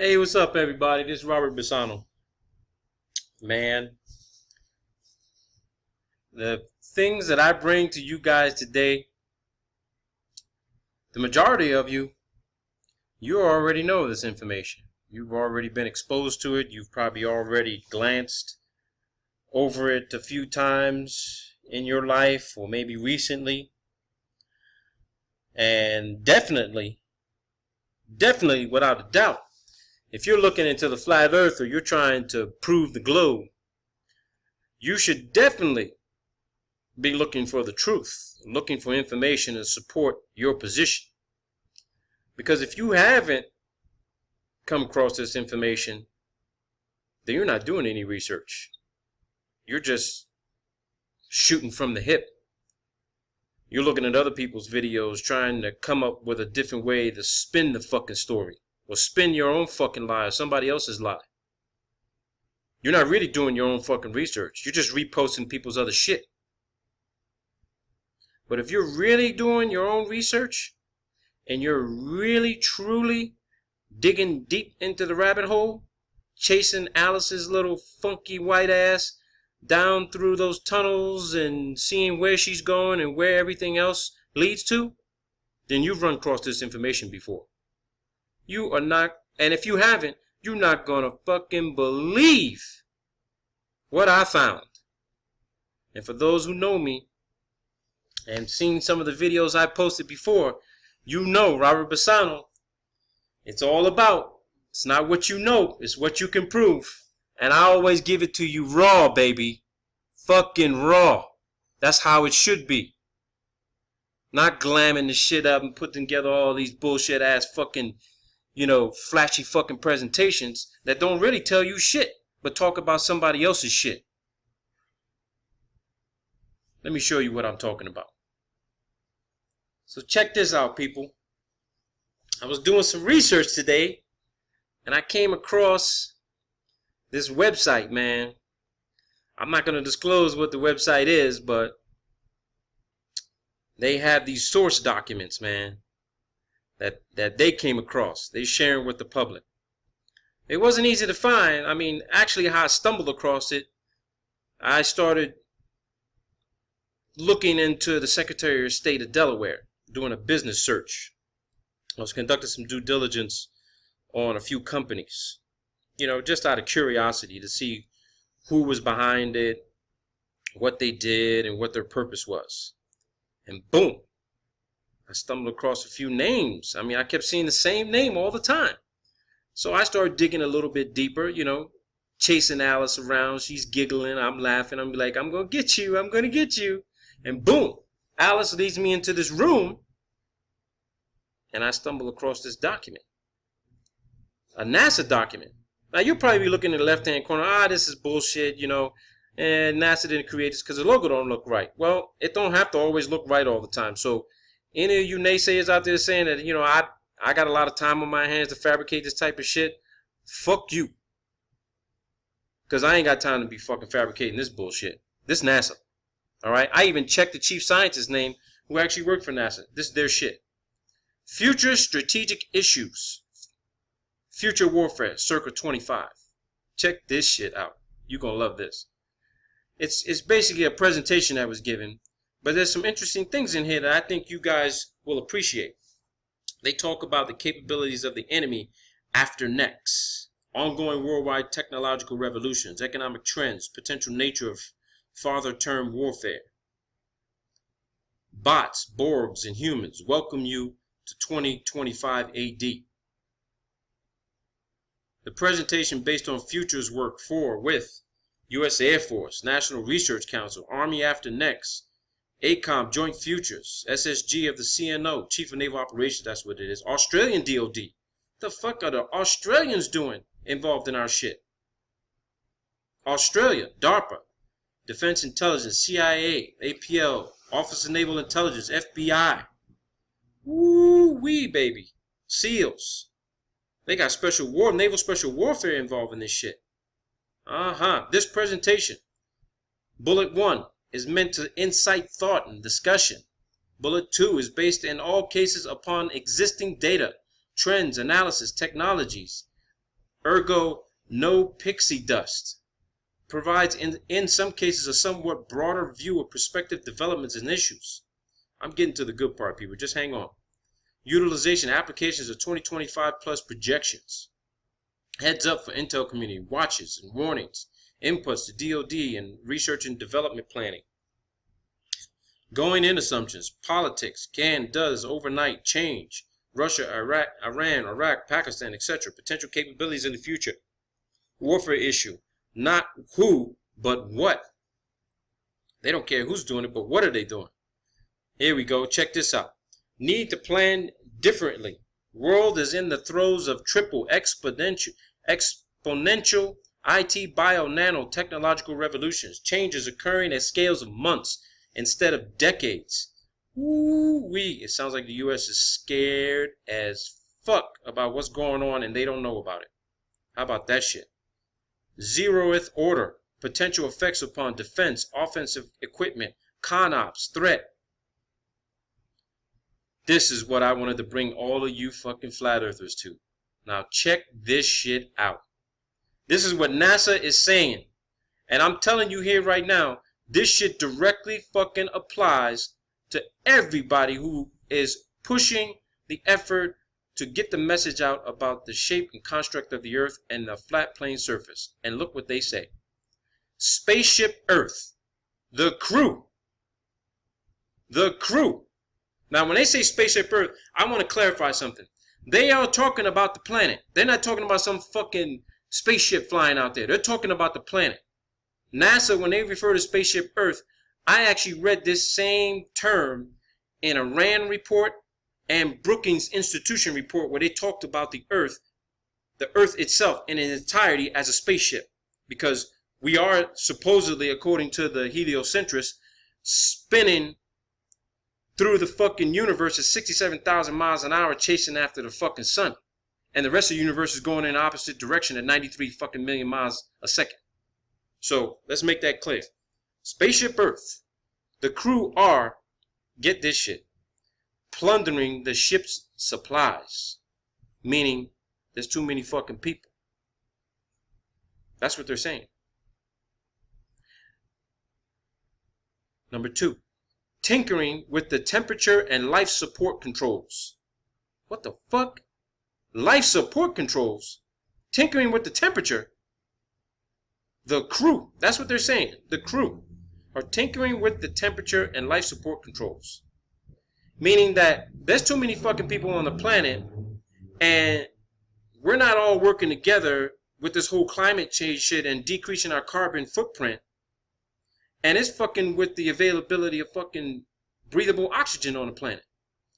Hey, what's up, everybody? This is Robert Bassano. Man, the things that I bring to you guys today, the majority of you already know this information. You've already been exposed to it. You've probably already glanced over it a few times in your life, or maybe recently. And definitely, without a doubt, if you're looking into the flat earth or you're trying to prove the globe, you should definitely be looking for the truth, looking for information to support your position. Because if you haven't come across this information, then you're not doing any research. You're just shooting from the hip. You're looking at other people's videos trying to come up with a different way to spin the fucking story, or spin your own fucking lie or somebody else's lie. You're not really doing your own fucking research. You're just reposting people's other shit. But if you're really doing your own research, and you're really truly digging deep into the rabbit hole, chasing Alice's little funky white ass down through those tunnels and seeing where she's going and where everything else leads to, then you've run across this information before. You are not, and if you haven't, you're not gonna fucking believe what I found. And for those who know me and seen some of the videos I posted before, you know Robert Bassano. It's all about, it's not what you know, it's what you can prove. And I always give it to you raw, baby. Fucking raw. That's how it should be. Not glamming the shit up and putting together all these bullshit ass fucking, flashy fucking presentations that don't really tell you shit, but talk about somebody else's shit. Let me show you what I'm talking about. So check this out, people. I was doing some research today, and I came across this website, man. I'm not going to disclose what the website is, but they have these source documents, man, that they came across. They sharing with the public. It wasn't easy to find. I mean, actually, how I stumbled across it, I started looking into the Secretary of State of Delaware, doing a business search. I was conducting some due diligence on a few companies, just out of curiosity to see who was behind it, what they did, and what their purpose was. And boom, I stumbled across a few names. I mean, I kept seeing the same name all the time. So I started digging a little bit deeper, chasing Alice around. She's giggling, I'm laughing. I'm like, I'm going to get you, I'm going to get you. And boom, Alice leads me into this room, and I stumble across this document. A NASA document. Now, you'll probably be looking in the left-hand corner, this is bullshit, and NASA didn't create this because the logo don't look right. Well, it don't have to always look right all the time. So, any of you naysayers out there saying that, I got a lot of time on my hands to fabricate this type of shit, fuck you. Because I ain't got time to be fucking fabricating this bullshit. This NASA. Alright? I even checked the chief scientist's name who actually worked for NASA. This is their shit. Future Strategic Issues. Future Warfare, circa 25. Check this shit out. You're going to love this. It's basically a presentation that was given, but there's some interesting things in here that I think you guys will appreciate. They talk about the capabilities of the enemy after next, ongoing worldwide technological revolutions, economic trends, potential nature of farther-term warfare. Bots, Borgs, and humans welcome you to 2025 AD. The presentation based on futures work with U.S. Air Force, National Research Council, Army After Next, ACOM Joint Futures, SSG of the CNO, Chief of Naval Operations, that's what it is, Australian DOD. The fuck are the Australians doing involved in our shit? Australia, DARPA, Defense Intelligence, CIA, APL, Office of Naval Intelligence, FBI. Woo-wee, baby. SEALs. They got naval special warfare involved in this shit. This presentation, bullet 1, is meant to incite thought and discussion. Bullet 2 is based in all cases upon existing data, trends, analysis, technologies, Ergo, no pixie dust. Provides in some cases a somewhat broader view of prospective developments and issues. I'm getting to the good part, people. Just hang on. Utilization applications of 2025 plus projections. Heads up for Intel community, watches and warnings, inputs to DoD and research and development planning. Going in assumptions, politics, can, does, overnight, change, Russia, Iran, Iraq, Pakistan, etc. Potential capabilities in the future. Warfare issue, not who, but what. They don't care who's doing it, but what are they doing? Here we go, check this out. Need to plan differently. World is in the throes of triple exponential IT bio nano technological revolutions. Changes occurring at scales of months instead of decades. Woo-wee. It sounds like the U.S. is scared as fuck about what's going on and they don't know about it. How about that shit? Zeroth order. Potential effects upon defense, offensive equipment, con ops, threat. This is what I wanted to bring all of you fucking flat earthers to. Now check this shit out. This is what NASA is saying. And I'm telling you here right now, this shit directly fucking applies to everybody who is pushing the effort to get the message out about the shape and construct of the earth and the flat plane surface. And look what they say. Spaceship Earth. The crew. The crew. Now, when they say Spaceship Earth, I want to clarify something. They are talking about the planet. They're not talking about some fucking spaceship flying out there. They're talking about the planet. NASA, when they refer to Spaceship Earth, I actually read this same term in a RAND report and Brookings Institution report where they talked about the Earth itself in its entirety as a spaceship. Because we are supposedly, according to the heliocentrists, spinning through the fucking universe at 67,000 miles an hour chasing after the fucking sun. And the rest of the universe is going in the opposite direction at 93 fucking million miles a second. So, let's make that clear. Spaceship Earth. The crew are, get this shit, plundering the ship's supplies. Meaning, there's too many fucking people. That's what they're saying. Number 2. Tinkering with the temperature and life support controls. What the fuck? Life support controls? Tinkering with the temperature? The crew, that's what they're saying. The crew are tinkering with the temperature and life support controls. Meaning that there's too many fucking people on the planet and we're not all working together with this whole climate change shit and decreasing our carbon footprint. And it's fucking with the availability of fucking breathable oxygen on the planet.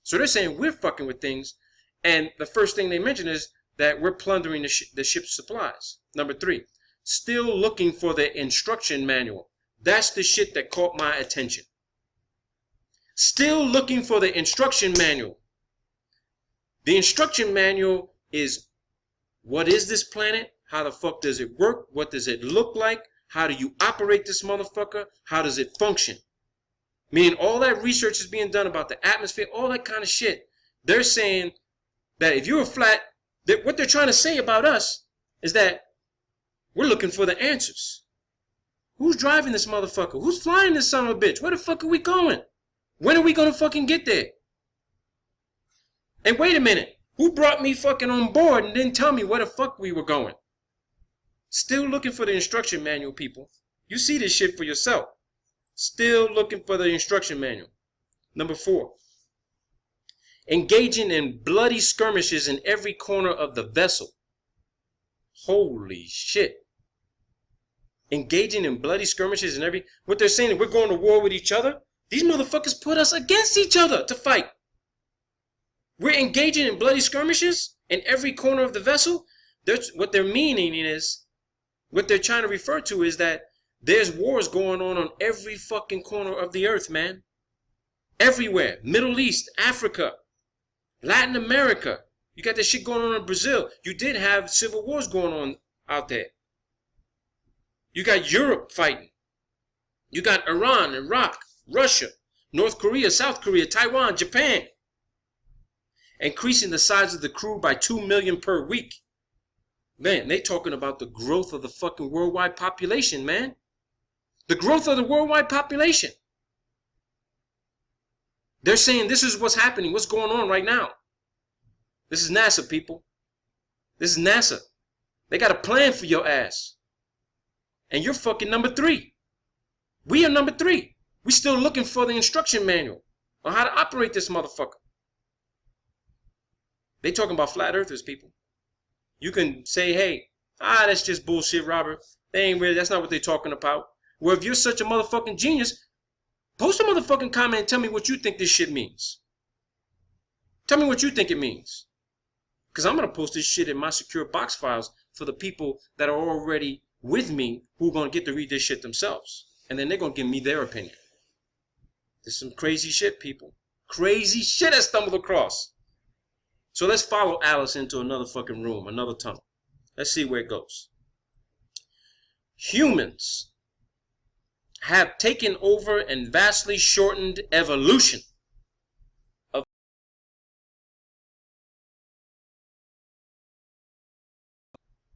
So they're saying we're fucking with things. And the first thing they mention is that we're plundering the ship's supplies. Number 3, still looking for the instruction manual. That's the shit that caught my attention. Still looking for the instruction manual. The instruction manual is, what is this planet? How the fuck does it work? What does it look like? How do you operate this motherfucker? How does it function? Meaning all that research is being done about the atmosphere, all that kind of shit. They're saying that if you're flat, what they're trying to say about us is that we're looking for the answers. Who's driving this motherfucker? Who's flying this son of a bitch? Where the fuck are we going? When are we gonna fucking get there? And wait a minute, who brought me fucking on board and didn't tell me where the fuck we were going? Still looking for the instruction manual, people. You see this shit for yourself. Still looking for the instruction manual. Number 4. Engaging in bloody skirmishes in every corner of the vessel. Holy shit. Engaging in bloody skirmishes in every... What they're saying is we're going to war with each other. These motherfuckers put us against each other to fight. We're engaging in bloody skirmishes in every corner of the vessel. What they're meaning is... What they're trying to refer to is that there's wars going on every fucking corner of the earth, man. Everywhere. Middle East, Africa, Latin America. You got that shit going on in Brazil. You did have civil wars going on out there. You got Europe fighting. You got Iran, Iraq, Russia, North Korea, South Korea, Taiwan, Japan. Increasing the size of the crew by 2 million per week. Man, they talking about the growth of the fucking worldwide population, man. The growth of the worldwide population. They're saying this is what's happening, what's going on right now. This is NASA, people. This is NASA. They got a plan for your ass. And you're fucking number 3. We are number 3. We still looking for the instruction manual on how to operate this motherfucker. They talking about flat earthers, people. You can say, hey, that's just bullshit, Robert. They ain't really, that's not what they talking about. Well, if you're such a motherfucking genius, post a motherfucking comment and tell me what you think this shit means. Tell me what you think it means. Because I'm going to post this shit in my secure box files for the people that are already with me who are going to get to read this shit themselves. And then they're going to give me their opinion. This is some crazy shit, people. Crazy shit I stumbled across. So let's follow Alice into another fucking room, another tunnel. Let's see where it goes. Humans have taken over and vastly shortened evolution of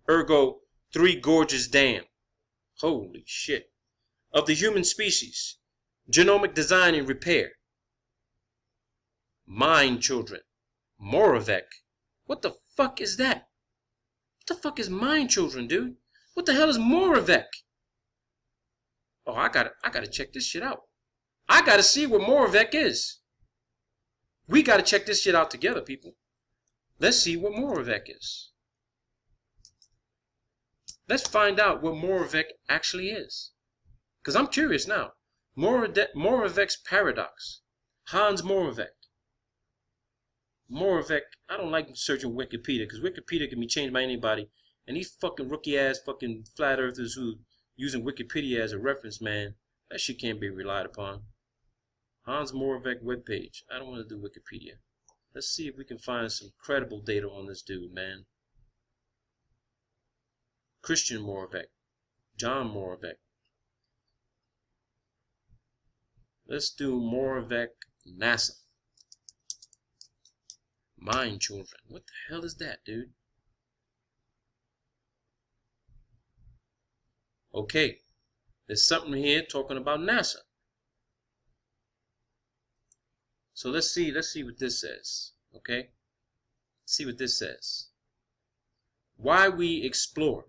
ergo 3 Gorges Dam. Holy shit. Of the human species. Genomic design and repair. Mind children. Moravec. What the fuck is that? What the fuck is mind children, dude? What the hell is Moravec? Oh, I gotta check this shit out. I gotta see what Moravec is. We gotta check this shit out together, people. Let's see what Moravec is. Let's find out what Moravec actually is. Because I'm curious now. Moravec's paradox. Hans Moravec. Moravec, I don't like searching Wikipedia because Wikipedia can be changed by anybody. And these fucking rookie ass fucking flat earthers who using Wikipedia as a reference, man, that shit can't be relied upon. Hans Moravec webpage. I don't want to do Wikipedia. Let's see if we can find some credible data on this dude, man. Christian Moravec. John Moravec. Let's do Moravec NASA. Mind children. What the hell is that, dude? Okay. There's something here talking about NASA. So let's see what this says. Okay? See what this says. Why we explore.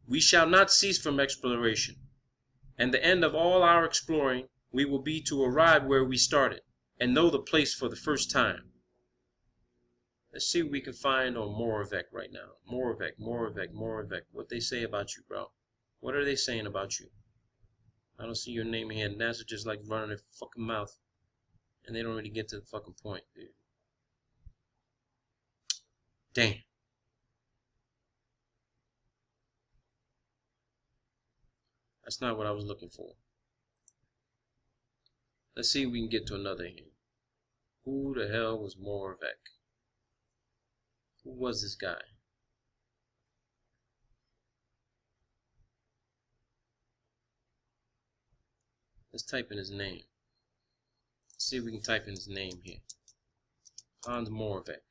We shall not cease from exploration. And the end of all our exploring, we will be to arrive where we started and know the place for the first time. Let's see what we can find on Moravec right now. Moravec. What they say about you, bro? What are they saying about you? I don't see your name here. NASA just like running their fucking mouth. And they don't really get to the fucking point, dude. Damn. That's not what I was looking for. Let's see if we can get to another here. Who the hell was Moravec? Who was this guy? Let's type in his name. Let's see if we can type in his name here. Hans Moravec.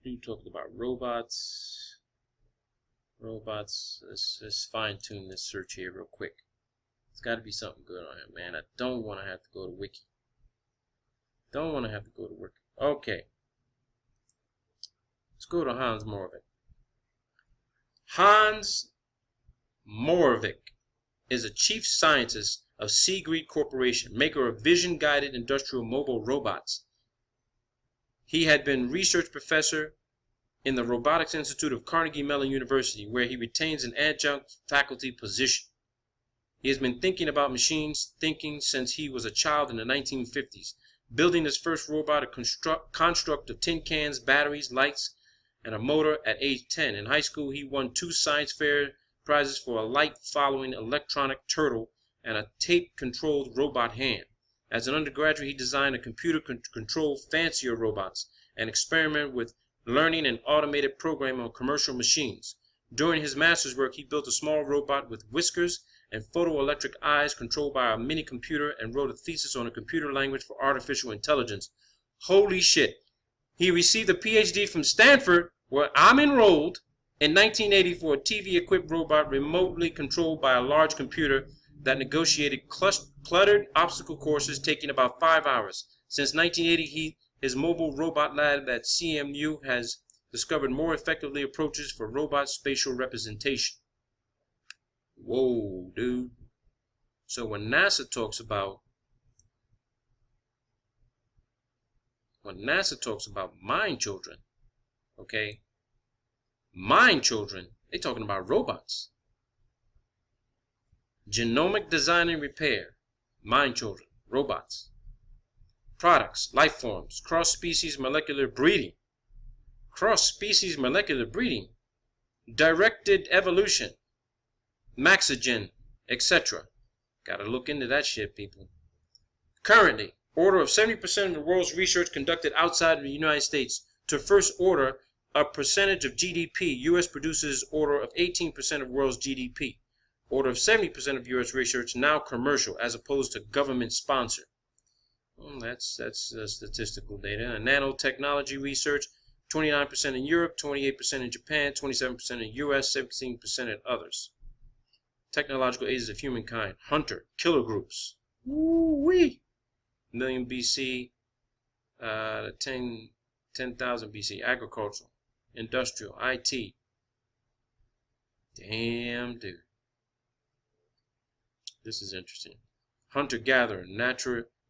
You talked about robots. Let's fine tune this search here real quick. It's got to be something good on here, man. I don't want to have to go to Wiki. Don't want to have to go to work. Okay. Let's go to Hans Moravec. Hans Moravec is a chief scientist of Seagrid Corporation, maker of vision-guided industrial mobile robots. He had been research professor in the Robotics Institute of Carnegie Mellon University, where he retains an adjunct faculty position. He has been thinking about machines thinking since he was a child in the 1950s, building his first robot, a construct of tin cans, batteries, lights, and a motor at age 10. In high school, he won 2 science fair prizes for a light-following electronic turtle and a tape-controlled robot hand. As an undergraduate, he designed a computer-controlled fancier robots and experimented with learning and automated programming on commercial machines. During his master's work, he built a small robot with whiskers and photoelectric eyes controlled by a mini computer, and wrote a thesis on a computer language for artificial intelligence. Holy shit. He received a PhD from Stanford, where I'm enrolled, in 1980 for a TV-equipped robot remotely controlled by a large computer that negotiated cluttered obstacle courses taking about 5 hours. Since 1980, his mobile robot lab at CMU has discovered more effectively approaches for robot spatial representation. Whoa, dude. So when NASA talks about mind children, okay, mind children, they're talking about robots. Genomic design and repair, mind children, robots. Products, life forms, cross-species molecular breeding. Cross-species molecular breeding. Directed evolution. Maxogen, etc. Gotta look into that shit, people. Currently, order of 70% of the world's research conducted outside of the United States. To first order a percentage of GDP, U.S. produces order of 18% of world's GDP. Order of 70% of U.S. research now commercial as opposed to government sponsored. Well, that's statistical data. Nanotechnology research, 29% in Europe, 28% in Japan, 27% in the U.S., 17% in others. Technological ages of humankind. Hunter, killer groups. Woo-wee. Million BC, 10,000 BC. Agricultural, industrial, IT. Damn, dude. This is interesting. Hunter-gatherer,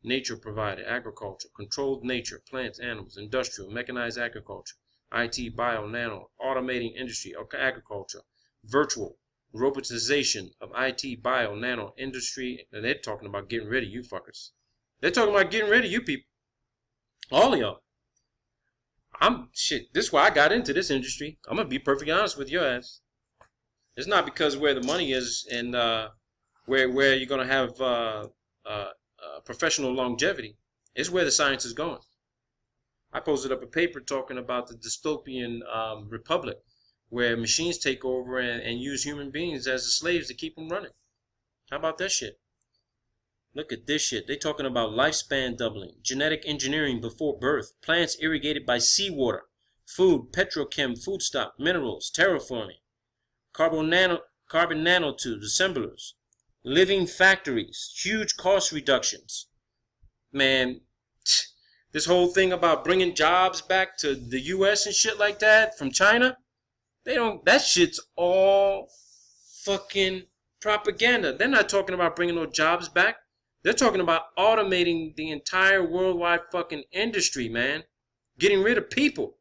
nature provided, agriculture, controlled nature, plants, animals, industrial, mechanized agriculture, IT, bio, nano, automating industry, agriculture, virtual, robotization of IT, bio, nano, industry. And they're talking about getting rid of you fuckers. They're talking about getting rid of you people. All of y'all. Shit, this is why I got into this industry. I'm going to be perfectly honest with your ass. It's not because where the money is and where you're going to have professional longevity. It's where the science is going. I posted up a paper talking about the dystopian republic where machines take over and use human beings as the slaves to keep them running. How about that shit? Look at this shit. They talking about lifespan doubling, genetic engineering before birth, plants irrigated by seawater, food, petrochem, foodstuff, minerals, terraforming, carbon nanotubes, assemblers, living factories, huge cost reductions. Man, this whole thing about bringing jobs back to the U.S. and shit like that from China, that shit's all fucking propaganda. They're not talking about bringing no jobs back. They're talking about automating the entire worldwide fucking industry, man. Getting rid of people.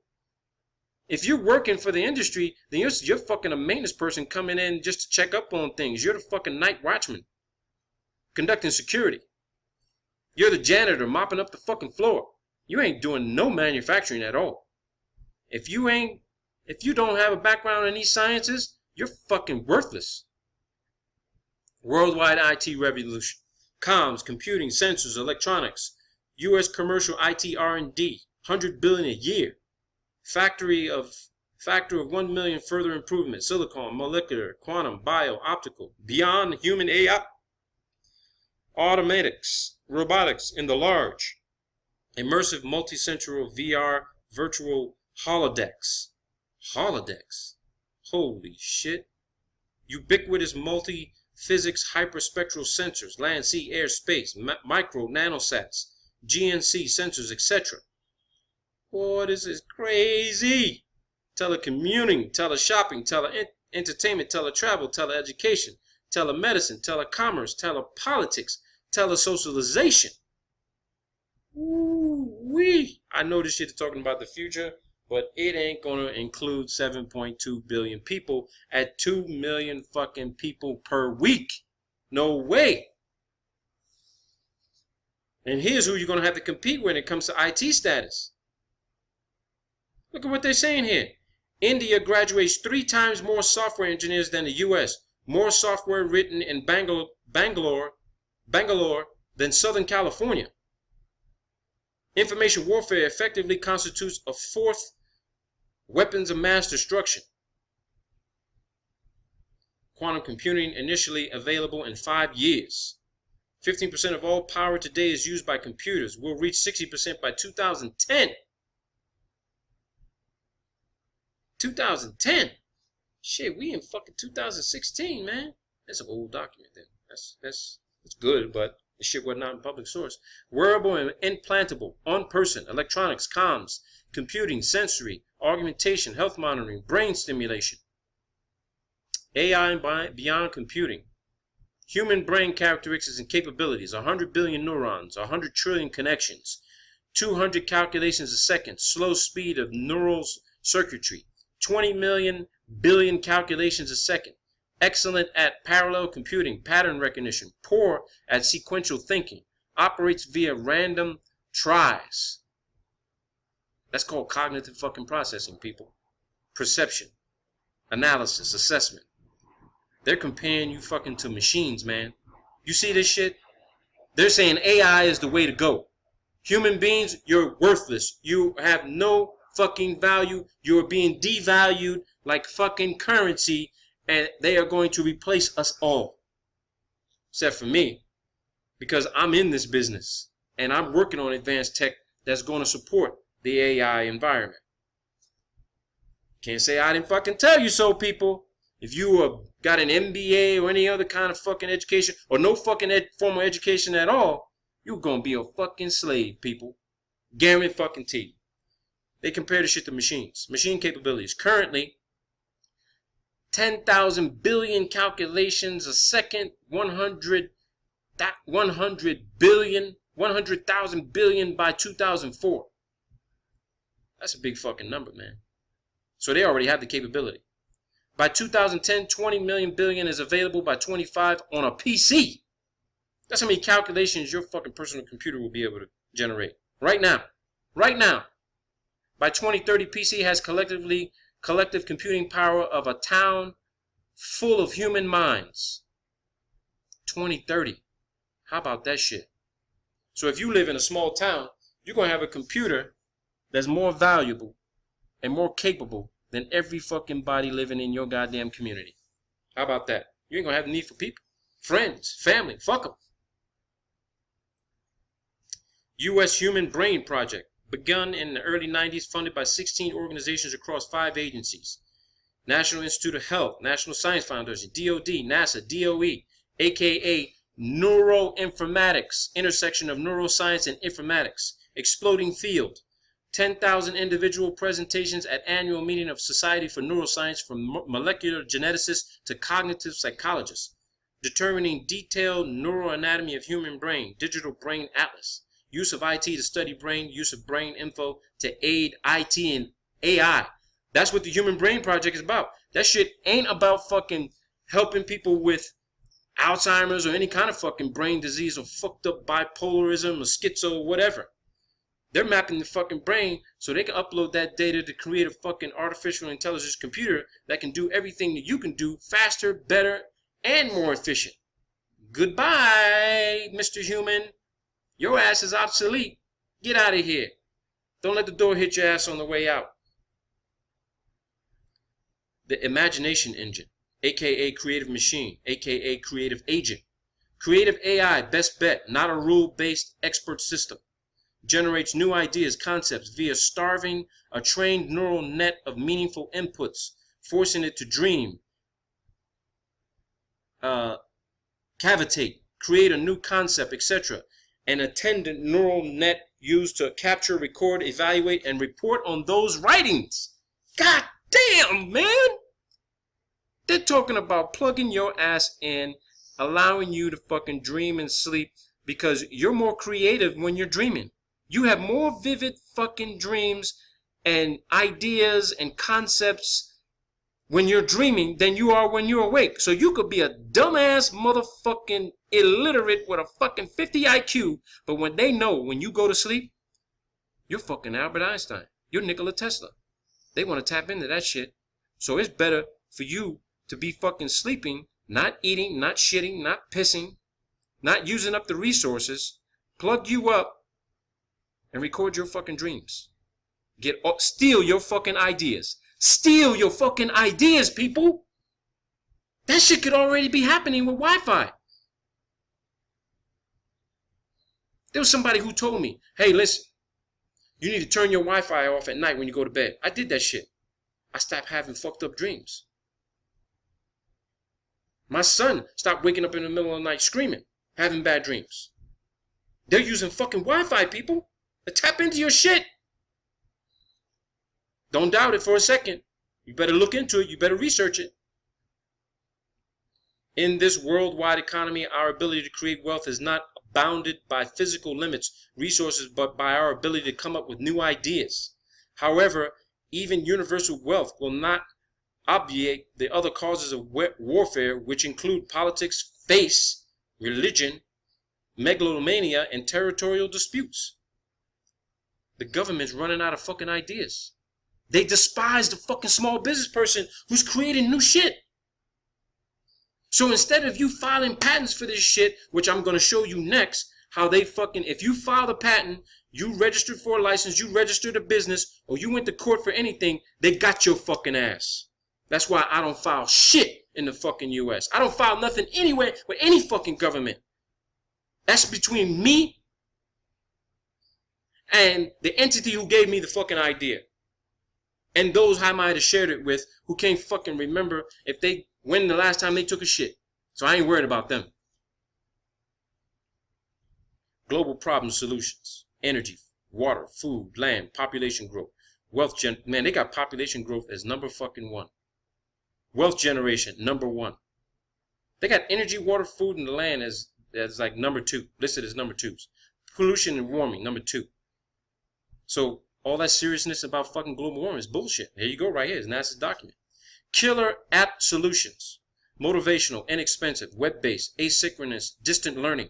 If you're working for the industry, then you're fucking a maintenance person coming in just to check up on things. You're the fucking night watchman conducting security. You're the janitor mopping up the fucking floor. You ain't doing no manufacturing at all. If you don't have a background in these sciences, you're fucking worthless. Worldwide IT revolution. Comms, computing, sensors, electronics. U.S. commercial IT R&D. $100 billion a year. Factor of 1 million further improvement. Silicon, molecular, quantum, bio, optical. Beyond human AI. Automatics, robotics in the large. Immersive multi-sensory VR virtual holodecks. Holodecks. Holy shit. Ubiquitous multi-physics hyperspectral sensors. Land, sea, air, space. Micro, nanosats. GNC sensors, etc. Boy, this is crazy. Telecommuting, teleshopping, tele-entertainment, teletravel, teleeducation, telemedicine, telecommerce, telepolitics, telesocialization. Ooh-wee. I know this shit is talking about the future, but it ain't gonna include 7.2 billion people at 2 million fucking people per week. No way. And here's who you're gonna have to compete when it comes to IT status. Look at what they're saying here. India graduates 3 times more software engineers than the U.S. More software written in Bangalore than Southern California. Information warfare effectively constitutes a 4th weapons of mass destruction. Quantum computing initially available in 5 years. 15% of all power today is used by computers. We'll reach 60% by 2010. 2010. Shit, we in fucking 2016, man. That's an old document then. That's good, but the shit was not in public source. Wearable and implantable, on-person, electronics, comms, computing, sensory, augmentation, health monitoring, brain stimulation. AI and beyond computing. Human brain characteristics and capabilities. 100 billion neurons, 100 trillion connections, 200 calculations a second, slow speed of neural circuitry, 20 million billion calculations a second, excellent at parallel computing, pattern recognition, poor at sequential thinking, operates via random tries. That's called cognitive fucking processing, people. Perception, analysis, assessment. They're comparing you fucking to machines, man. You see this shit? They're saying AI is the way to go. Human beings, you're worthless. You have no fucking value. You're being devalued like fucking currency, and they are going to replace us all. Except for me, because I'm in this business, and I'm working on advanced tech that's going to support the AI environment. Can't say I didn't fucking tell you so, people. If you got an MBA or any other kind of fucking education, or no fucking formal education at all, you're gonna be a fucking slave, people. Guarantee fucking T. They compare the shit to machines. Machine capabilities. Currently, 10,000 billion calculations a second, 100,000 billion by 2004. That's a big fucking number, man. So they already have the capability. By 2010, 20 million billion is available by 25 on a PC. That's how many calculations your fucking personal computer will be able to generate. Right now. Right now. By 2030, PC has collective computing power of a town full of human minds. 2030. How about that shit? So if you live in a small town, you're going to have a computer that's more valuable and more capable than every fucking body living in your goddamn community. How about that? You ain't gonna have the need for people. Friends, family, fuck them. U.S. Human Brain Project, begun in the early 90s, funded by 16 organizations across 5 agencies. National Institute of Health, National Science Foundation, DOD, NASA, DOE, aka Neuroinformatics, intersection of neuroscience and informatics, exploding field. 10,000 individual presentations at annual meeting of Society for Neuroscience, from molecular geneticists to cognitive psychologists, determining detailed neuroanatomy of human brain, digital brain atlas, use of IT to study brain, use of brain info to aid IT and AI. That's what the Human Brain Project is about. That shit ain't about fucking helping people with Alzheimer's or any kind of fucking brain disease or fucked up bipolarism or schizo or whatever. They're mapping the fucking brain so they can upload that data to create a fucking artificial intelligence computer that can do everything that you can do faster, better, and more efficient. Goodbye, Mr. Human. Your ass is obsolete. Get out of here. Don't let the door hit your ass on the way out. The imagination engine, aka creative machine, aka creative agent. Creative AI, best bet, not a rule-based expert system. Generates new ideas, concepts via starving a trained neural net of meaningful inputs, forcing it to dream, cavitate, create a new concept, etc. An attendant neural net used to capture, record, evaluate, and report on those writings. God damn, man! They're talking about plugging your ass in, allowing you to fucking dream and sleep, because you're more creative when you're dreaming. You have more vivid fucking dreams and ideas and concepts when you're dreaming than you are when you're awake. So you could be a dumbass motherfucking illiterate with a fucking 50 IQ, but when they know when you go to sleep, you're fucking Albert Einstein. You're Nikola Tesla. They want to tap into that shit. So it's better for you to be fucking sleeping, not eating, not shitting, not pissing, not using up the resources, plug you up, and record your fucking dreams. Steal your fucking ideas. Steal your fucking ideas, people. That shit could already be happening with Wi-Fi. There was somebody who told me, hey, listen, you need to turn your Wi-Fi off at night when you go to bed. I did that shit. I stopped having fucked up dreams. My son stopped waking up in the middle of the night screaming, having bad dreams. They're using fucking Wi-Fi, people. Tap into your shit. Don't doubt it for a second. You better look into it. You better research it. In this worldwide economy, our ability to create wealth is not bounded by physical limits, resources, but by our ability to come up with new ideas. However, even universal wealth will not obviate the other causes of warfare, which include politics, faith, religion, megalomania, and territorial disputes. The government's running out of fucking ideas. They despise the fucking small business person who's creating new shit. So instead of you filing patents for this shit, which I'm going to show you next, how they fucking, if you file a patent, you registered for a license, you registered a business, or you went to court for anything, they got your fucking ass. That's why I don't file shit in the fucking US. I don't file nothing anywhere with any fucking government. That's between me and the entity who gave me the fucking idea. And those I might have shared it with who can't fucking remember when the last time they took a shit. So I ain't worried about them. Global problem solutions. Energy, water, food, land, population growth, wealth man, they got population growth as number fucking one. Wealth generation, number one. They got energy, water, food, and the land as like number two, listed as number twos. Pollution and warming, number two. So all that seriousness about fucking global warming is bullshit. Here you go, right here. It's NASA's document. Killer app solutions. Motivational, inexpensive, web-based, asynchronous, distant learning.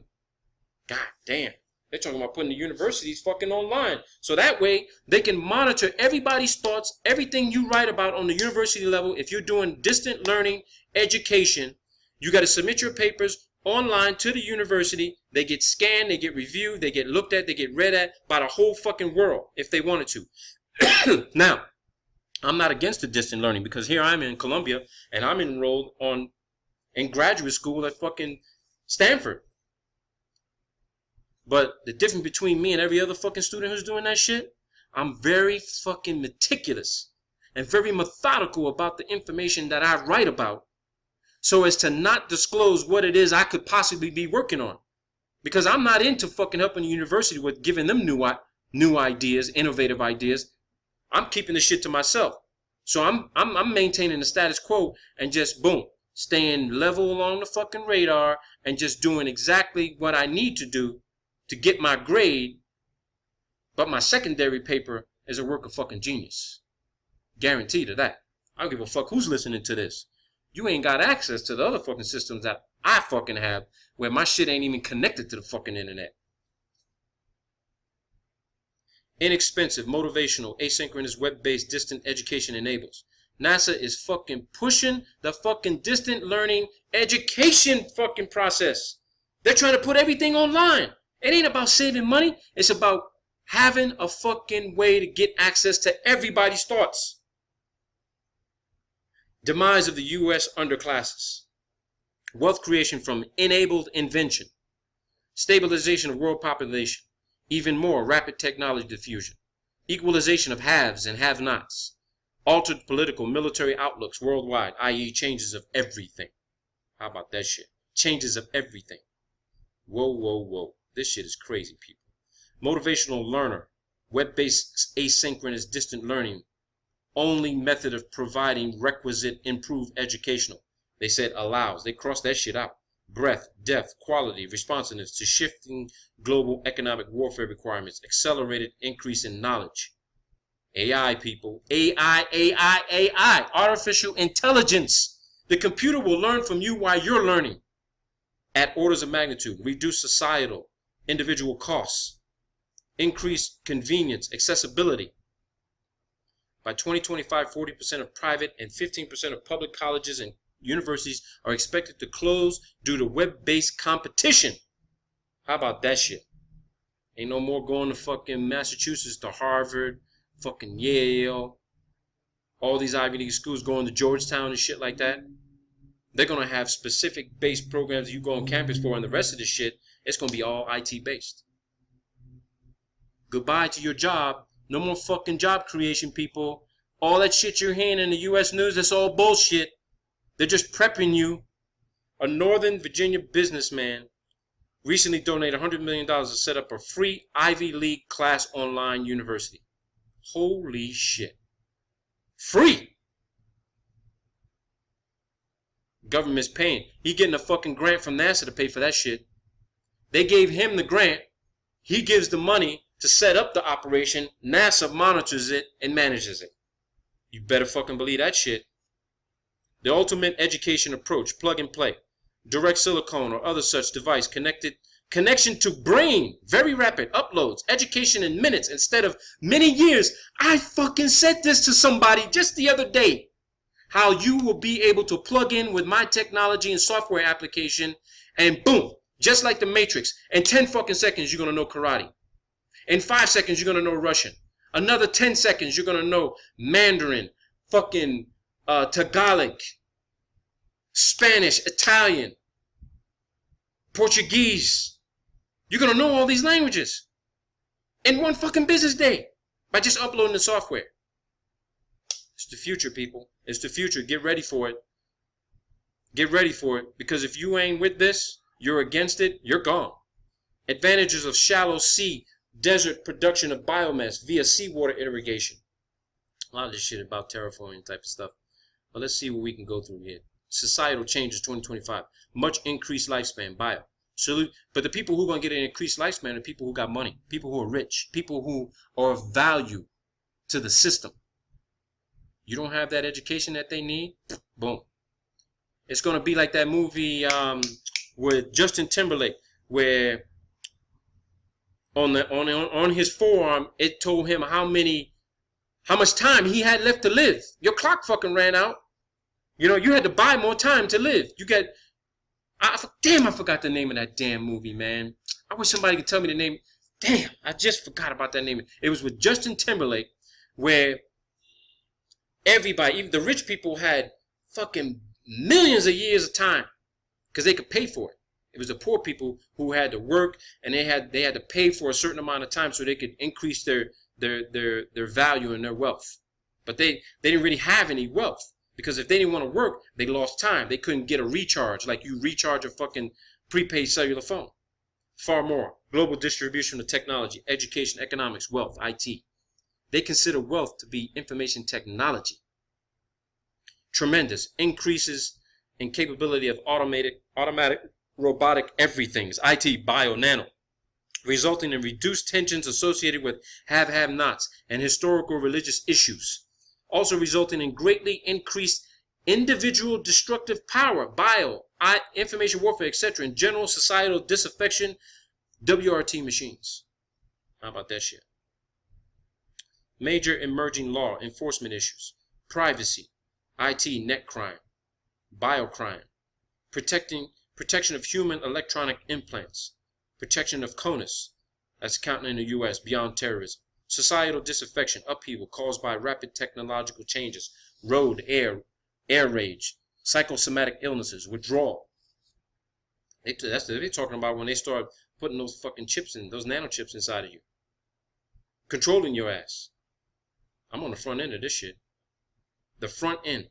God damn. They're talking about putting the universities fucking online. So that way, they can monitor everybody's thoughts, everything you write about on the university level. If you're doing distant learning, education, you got to submit your papers online to the university. They get scanned, they get reviewed, they get looked at, they get read at by the whole fucking world if they wanted to. Now, I'm not against the distant learning because here I'm in Columbia and I'm enrolled in graduate school at fucking Stanford. But the difference between me and every other fucking student who's doing that shit, I'm very fucking meticulous and very methodical about the information that I write about so as to not disclose what it is I could possibly be working on. Because I'm not into fucking helping the university with giving them new ideas, innovative ideas. I'm keeping the shit to myself. So I'm maintaining the status quo and just boom, staying level along the fucking radar and just doing exactly what I need to do to get my grade. But my secondary paper is a work of fucking genius. Guaranteed of that. I don't give a fuck who's listening to this. You ain't got access to the other fucking systems that I fucking have where my shit ain't even connected to the fucking internet. Inexpensive, motivational, asynchronous, web-based, distant education enables. NASA is fucking pushing the fucking distant learning education fucking process. They're trying to put everything online. It ain't about saving money. It's about having a fucking way to get access to everybody's thoughts. Demise of the U.S. underclasses. Wealth creation from enabled invention. Stabilization of world population. Even more rapid technology diffusion. Equalization of haves and have-nots. Altered political military outlooks worldwide, i.e. changes of everything. How about that shit? Changes of everything. Whoa, whoa, whoa. This shit is crazy, people. Motivational learner. Web-based asynchronous distant learning. Only method of providing requisite improved educational. They said allows. They crossed that shit out. Breadth, depth, quality, responsiveness to shifting global economic warfare requirements. Accelerated increase in knowledge. AI, people. AI. Artificial intelligence. The computer will learn from you while you're learning. At orders of magnitude. Reduce societal, individual costs. Increase convenience, accessibility. By 2025, 40% of private and 15% of public colleges and universities are expected to close due to web-based competition. How about that shit? Ain't no more going to fucking Massachusetts to Harvard, fucking Yale, all these Ivy League schools going to Georgetown and shit like that. They're going to have specific based programs you go on campus for, and the rest of the shit, it's going to be all IT based. Goodbye to your job. No more fucking job creation, people. All that shit you're hearing in the U.S. news, that's all bullshit. They're just prepping you. A Northern Virginia businessman recently donated $100 million to set up a free Ivy League class online university. Holy shit. Free! Government's paying. He getting a fucking grant from NASA to pay for that shit. They gave him the grant. He gives the money to set up the operation. NASA monitors it and manages it. You better fucking believe that shit. The ultimate education approach, plug and play. Direct silicone or other such device connection to brain, very rapid uploads, education in minutes instead of many years. I fucking said this to somebody just the other day. How you will be able to plug in with my technology and software application and boom, just like the Matrix, in 10 fucking seconds you're going to know karate. In 5 seconds you're going to know Russian. Another 10 seconds you're going to know Mandarin, fucking Tagalog, Spanish, Italian, Portuguese. You're going to know all these languages in one fucking business day by just uploading the software. It's the future, people. It's the future. Get ready for it. Get ready for it, because if you ain't with this, you're against it, you're gone. Advantages of shallow sea desert production of biomass via seawater irrigation. A lot of this shit about terraforming type of stuff. But let's see what we can go through here. Societal changes 2025. Much increased lifespan. Bio. But the people who are going to get an increased lifespan are people who got money. People who are rich. People who are of value to the system. You don't have that education that they need? Boom. It's going to be like that movie with Justin Timberlake, where on his forearm it told him how much time he had left to live. Your clock fucking ran out. You know, you had to buy more time to live. I forgot the name of that damn movie, man. I wish somebody could tell me the name. Damn, I just forgot about that name. It was with Justin Timberlake, where everybody, even the rich people, had fucking millions of years of time because they could pay for it. It was the poor people who had to work, and they had to pay for a certain amount of time so they could increase their value and their wealth. But they didn't really have any wealth, because if they didn't want to work, they lost time. They couldn't get a recharge like you recharge a fucking prepaid cellular phone. Far more. Global distribution of technology, education, economics, wealth, IT. They consider wealth to be information technology. Tremendous increases in capability of automatic, robotic everythings, IT, bio, nano, resulting in reduced tensions associated with have-nots and historical religious issues. Also resulting in greatly increased individual destructive power, information warfare, etc., and general societal disaffection, WRT machines. How about that shit? Major emerging law enforcement issues, privacy, IT, net crime, biocrime, protection of human electronic implants, protection of CONUS, that's counting in the U.S., beyond terrorism, societal disaffection, upheaval caused by rapid technological changes, road, air rage, psychosomatic illnesses, withdrawal. That's what they're talking about when they start putting those fucking chips in, those nanochips inside of you. Controlling your ass. I'm on the front end of this shit. The front end.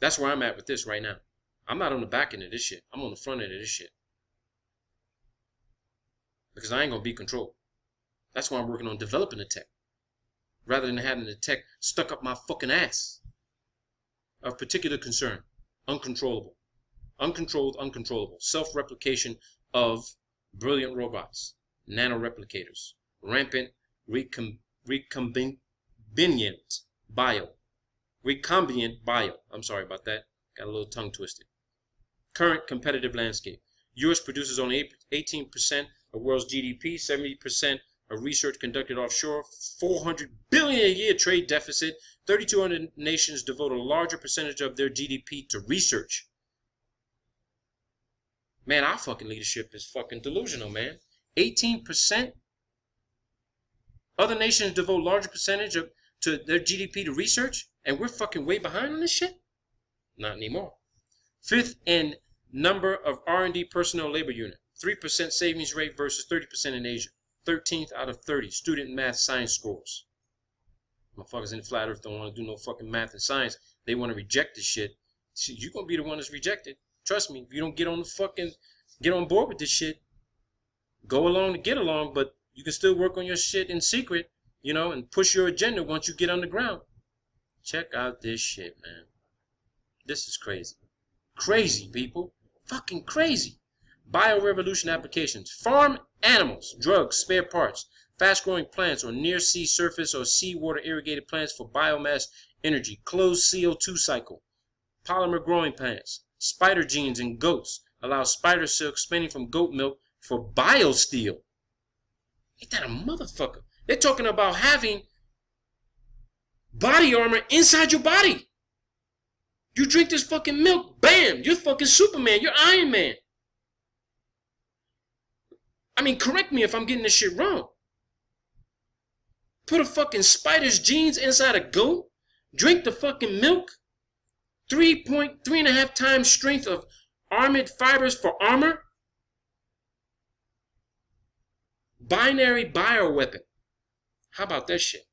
That's where I'm at with this right now. I'm not on the back end of this shit. I'm on the front end of this shit. Because I ain't going to be controlled. That's why I'm working on developing the tech, rather than having the tech stuck up my fucking ass. Of particular concern. Uncontrollable. Uncontrolled, uncontrollable. Self-replication of brilliant robots. Nanoreplicators. Rampant recombinant bio. Recombinant bio. I'm sorry about that. Got a little tongue twisted. Current competitive landscape. U.S. produces only 18% of world's GDP, 70% of research conducted offshore, $400 billion a year trade deficit, 3,200 nations devote a larger percentage of their GDP to research. Man, our fucking leadership is fucking delusional, man. 18%? Other nations devote larger percentage to their GDP to research, and we're fucking way behind on this shit? Not anymore. Fifth in number of R&D personnel labor unit. 3% savings rate versus 30% in Asia. 13th out of 30 student math science scores. Motherfuckers in the flat earth don't want to do no fucking math and science. They want to reject this shit. You're going to be the one that's rejected. Trust me, if you don't get on board with this shit, go along to get along, but you can still work on your shit in secret, and push your agenda once you get underground. Check out this shit, man. This is crazy. Crazy, people. Fucking crazy. Biorevolution applications. Farm animals, drugs, spare parts, fast-growing plants or near-sea surface or seawater irrigated plants for biomass energy, closed CO2 cycle, polymer growing plants, spider genes in goats, allow spider silk spinning from goat milk for biosteel. Ain't that a motherfucker? They're talking about having body armor inside your body. You drink this fucking milk, bam, you're fucking Superman, you're Iron Man. I mean, correct me if I'm getting this shit wrong. Put a fucking spider's genes inside a goat, drink the fucking milk, 3.5 times strength of armored fibers for armor. Binary bioweapon. How about that shit?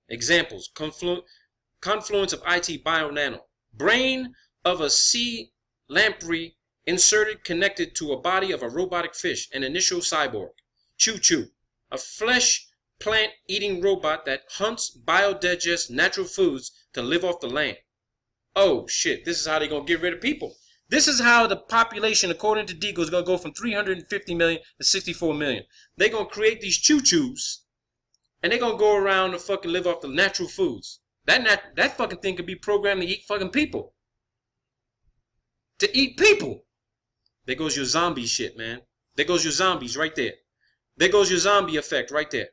Examples. Confluence of IT BioNano. Brain of a sea lamprey inserted connected to a body of a robotic fish. An initial cyborg. Choo Choo. A flesh plant eating robot that hunts, biodigests natural foods to live off the land. Oh shit, this is how they're going to get rid of people. This is how the population, according to Deagle, is going to go from 350 million to 64 million. They're going to create these choo-choos, and they're going to go around and fucking live off the natural foods. That fucking thing could be programmed to eat fucking people. To eat people. There goes your zombie shit, man. There goes your zombies right there. There goes your zombie effect right there.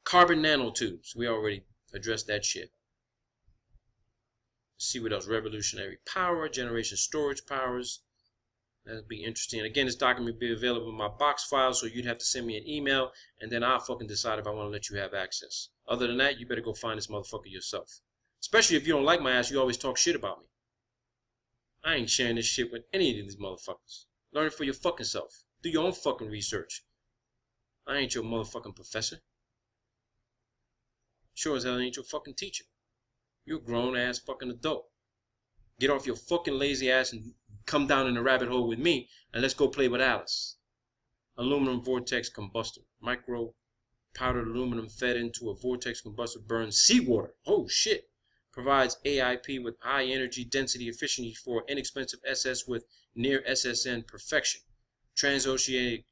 Carbon nanotubes. We already addressed that shit. Let's see what else. Revolutionary power, generation storage powers. That'd be interesting. Again, this document will be available in my box file, so you'd have to send me an email, and then I'll fucking decide if I want to let you have access. Other than that, you better go find this motherfucker yourself. Especially if you don't like my ass, you always talk shit about me. I ain't sharing this shit with any of these motherfuckers. Learn it for your fucking self. Do your own fucking research. I ain't your motherfucking professor. Sure as hell ain't your fucking teacher. You're a grown-ass fucking adult. Get off your fucking lazy ass and come down in the rabbit hole with me, and let's go play with Alice. Aluminum vortex combustor. Micro powdered aluminum fed into a vortex combustor burns seawater. Oh shit. Provides AIP with high energy density efficiency for inexpensive SS with near SSN perfection. Transoceanic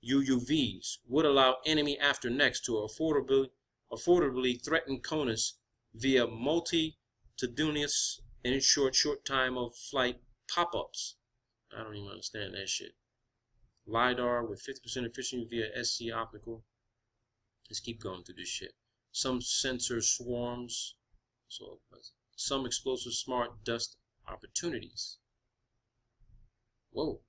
UUVs would allow enemy after next to affordably threaten CONUS via multitudinous and short time of flight pop-ups. I don't even understand that shit. LiDAR with 50% efficiency via SC optical. Let's keep going through this shit. Some sensor swarms. So some explosive smart dust opportunities. Whoa.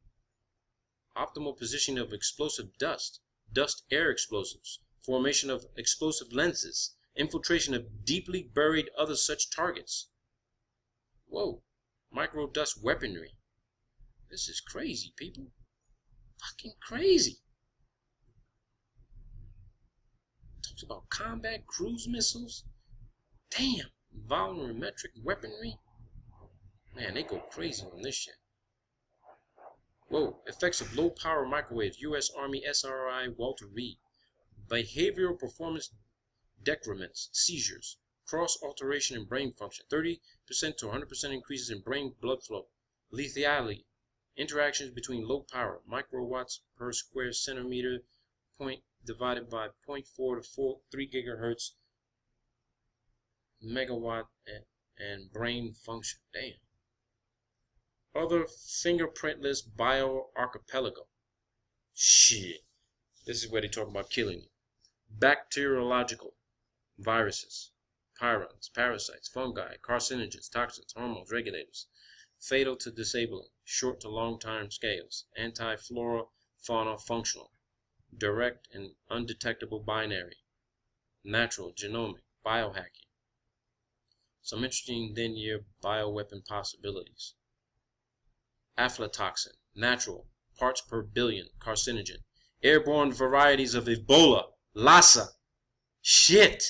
Optimal positioning of explosive dust. Dust air explosives. Formation of explosive lenses. Infiltration of deeply buried other such targets. Whoa. Micro dust weaponry. This is crazy, people. Fucking crazy. Talks about combat cruise missiles. Damn. Volumetric weaponry. Man, they go crazy on this shit. Whoa. Effects of low power microwaves. U.S. Army SRI Walter Reed. Behavioral performance decrements, seizures, cross alteration in brain function, 30% to 100% increases in brain blood flow, lethality, interactions between low power, microwatts per square centimeter, point divided by 0.4 to 3 gigahertz, megawatt, and brain function. Damn. Other fingerprintless bioarchipelago. Shit. This is where they talk about killing you. Bacteriological. Viruses, pyrons, parasites, fungi, carcinogens, toxins, hormones, regulators, fatal to disabling, short to long time scales, anti-flora, fauna, functional, direct and undetectable binary, natural, genomic, biohacking, Some interesting then-year bioweapon possibilities. Aflatoxin, natural, parts per billion, carcinogen. Airborne varieties of Ebola, Lassa. Shit.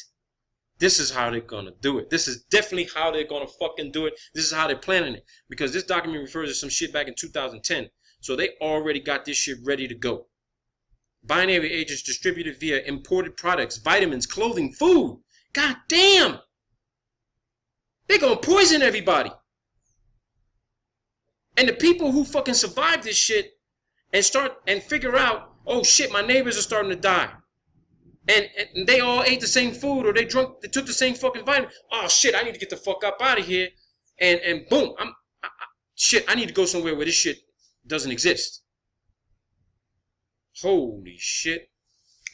This is how they're going to do it. This is definitely how they're going to fucking do it. This is how they're planning it. Because this document refers to some shit back in 2010. So they already got this shit ready to go. Binary agents distributed via imported products, vitamins, clothing, food. God damn. They're going to poison everybody. And the people who fucking survive this shit and start and figure out, oh shit, my neighbors are starting to die. And they all ate the same food, or they took the same fucking vitamin. Oh shit, I need to get the fuck up out of here. And boom, shit, I need to go somewhere where this shit doesn't exist. Holy shit.